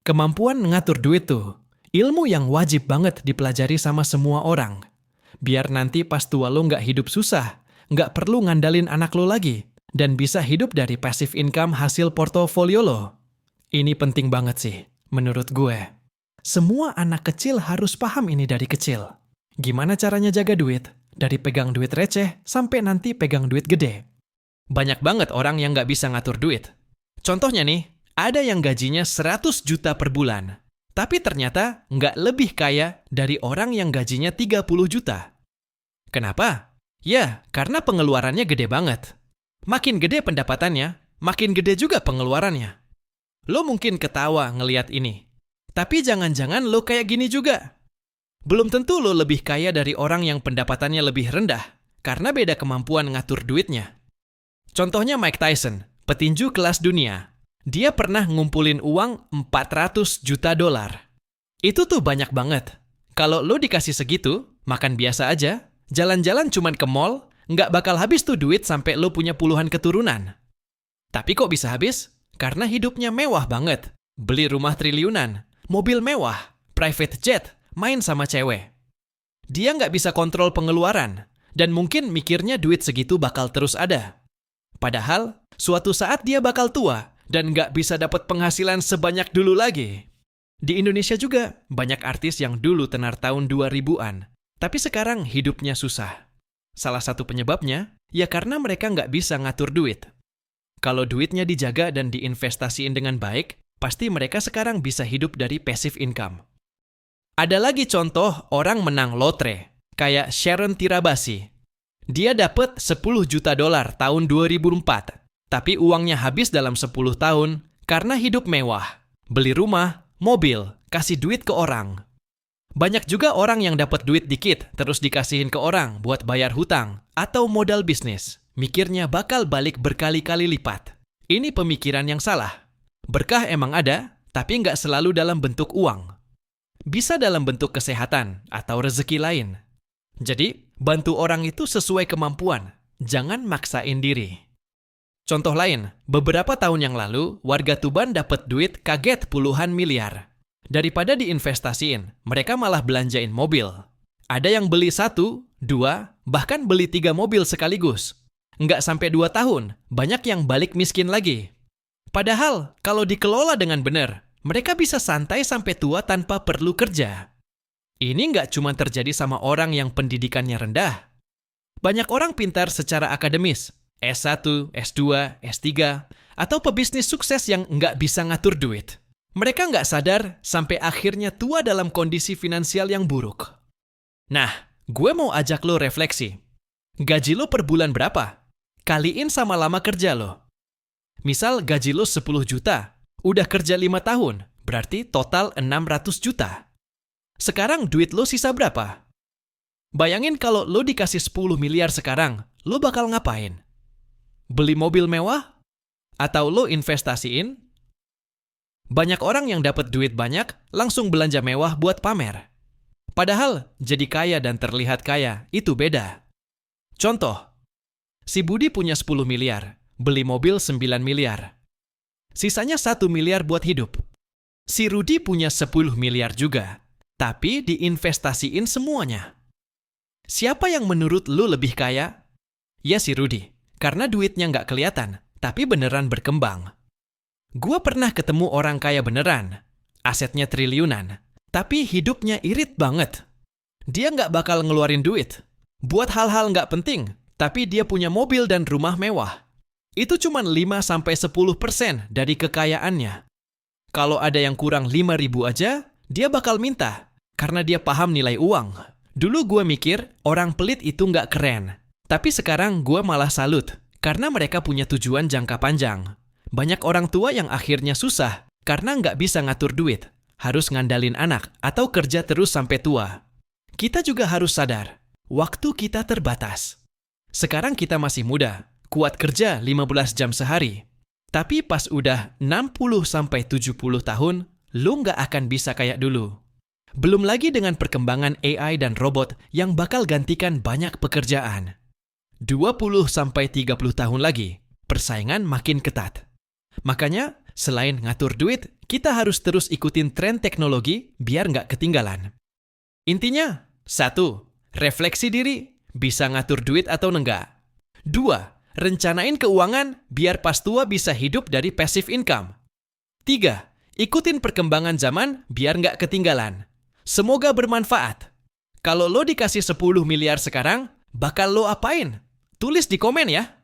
Kemampuan ngatur duit tuh, ilmu yang wajib banget dipelajari sama semua orang. Biar nanti pas tua lo nggak hidup susah, nggak perlu ngandalin anak lo lagi, dan bisa hidup dari passive income hasil portofolio lo. Ini penting banget sih, menurut gue. Semua anak kecil harus paham ini dari kecil. Gimana caranya jaga duit? Dari pegang duit receh sampai nanti pegang duit gede. Banyak banget orang yang nggak bisa ngatur duit. Contohnya nih, ada yang gajinya 100 juta per bulan, tapi ternyata nggak lebih kaya dari orang yang gajinya 30 juta. Kenapa? Ya, karena pengeluarannya gede banget. Makin gede pendapatannya, makin gede juga pengeluarannya. Lo mungkin ketawa ngeliat ini, tapi jangan-jangan lo kayak gini juga. Belum tentu lo lebih kaya dari orang yang pendapatannya lebih rendah, karena beda kemampuan ngatur duitnya. Contohnya Mike Tyson, petinju kelas dunia. Dia pernah ngumpulin uang 400 juta dolar. Itu tuh banyak banget. Kalau lo dikasih segitu, makan biasa aja, jalan-jalan cuman ke mall, nggak bakal habis tuh duit sampai lo punya puluhan keturunan. Tapi kok bisa habis? Karena hidupnya mewah banget. Beli rumah triliunan, mobil mewah, private jet, main sama cewek. Dia nggak bisa kontrol pengeluaran, dan mungkin mikirnya duit segitu bakal terus ada. Padahal, suatu saat dia bakal tua, dan nggak bisa dapat penghasilan sebanyak dulu lagi. Di Indonesia juga, banyak artis yang dulu tenar tahun 2000-an, tapi sekarang hidupnya susah. Salah satu penyebabnya, ya karena mereka nggak bisa ngatur duit. Kalau duitnya dijaga dan diinvestasiin dengan baik, pasti mereka sekarang bisa hidup dari passive income. Ada lagi contoh orang menang lotre, kayak Sharon Tirabassi. Dia dapat 10 juta dolar tahun 2004, tapi uangnya habis dalam 10 tahun karena hidup mewah. Beli rumah, mobil, kasih duit ke orang. Banyak juga orang yang dapat duit dikit terus dikasihin ke orang buat bayar hutang atau modal bisnis. Mikirnya bakal balik berkali-kali lipat. Ini pemikiran yang salah. Berkah emang ada, tapi nggak selalu dalam bentuk uang. Bisa dalam bentuk kesehatan atau rezeki lain. Jadi, bantu orang itu sesuai kemampuan. Jangan maksain diri. Contoh lain, beberapa tahun yang lalu, warga Tuban dapat duit kaget puluhan miliar. Daripada diinvestasiin, mereka malah belanjain mobil. Ada yang beli 1, 2, bahkan beli 3 mobil sekaligus. Nggak sampai 2 tahun, banyak yang balik miskin lagi. Padahal, kalau dikelola dengan benar, mereka bisa santai sampai tua tanpa perlu kerja. Ini nggak cuma terjadi sama orang yang pendidikannya rendah. Banyak orang pintar secara akademis, S1, S2, S3, atau pebisnis sukses yang nggak bisa ngatur duit. Mereka nggak sadar sampai akhirnya tua dalam kondisi finansial yang buruk. Nah, gue mau ajak lo refleksi. Gaji lo per bulan berapa? Kaliin sama lama kerja lo. Misal gaji lo 10 juta, udah kerja 5 tahun, berarti total 600 juta. Sekarang duit lo sisa berapa? Bayangin kalau lo dikasih 10 miliar sekarang, lo bakal ngapain? Beli mobil mewah? Atau lo investasiin? Banyak orang yang dapat duit banyak langsung belanja mewah buat pamer. Padahal jadi kaya dan terlihat kaya itu beda. Contoh, si Budi punya 10 miliar, beli mobil 9 miliar. Sisanya 1 miliar buat hidup. Si Rudi punya 10 miliar juga, tapi diinvestasiin semuanya. Siapa yang menurut lu lebih kaya? Ya si Rudi, karena duitnya nggak kelihatan, tapi beneran berkembang. Gua pernah ketemu orang kaya beneran, asetnya triliunan, tapi hidupnya irit banget. Dia nggak bakal ngeluarin duit buat hal-hal nggak penting, tapi dia punya mobil dan rumah mewah. Itu cuma 5-10% dari kekayaannya. Kalau ada yang kurang 5.000 aja, dia bakal minta, karena dia paham nilai uang. Dulu gue mikir orang pelit itu nggak keren, tapi sekarang gue malah salut, karena mereka punya tujuan jangka panjang. Banyak orang tua yang akhirnya susah, karena nggak bisa ngatur duit, harus ngandalin anak atau kerja terus sampai tua. Kita juga harus sadar, waktu kita terbatas. Sekarang kita masih muda, kuat kerja 15 jam sehari. Tapi pas udah 60-70 tahun, lu nggak akan bisa kayak dulu. Belum lagi dengan perkembangan AI dan robot yang bakal gantikan banyak pekerjaan. 20-30 tahun lagi, persaingan makin ketat. Makanya, selain ngatur duit, Kita harus terus ikutin tren teknologi biar nggak ketinggalan. Intinya, 1. Refleksi diri, bisa ngatur duit atau enggak. 2. Rencanain keuangan biar pas tua bisa hidup dari passive income. 3. Ikutin perkembangan zaman biar nggak ketinggalan. Semoga bermanfaat. Kalau lo dikasih 10 miliar sekarang, bakal lo apain? Tulis di komen ya.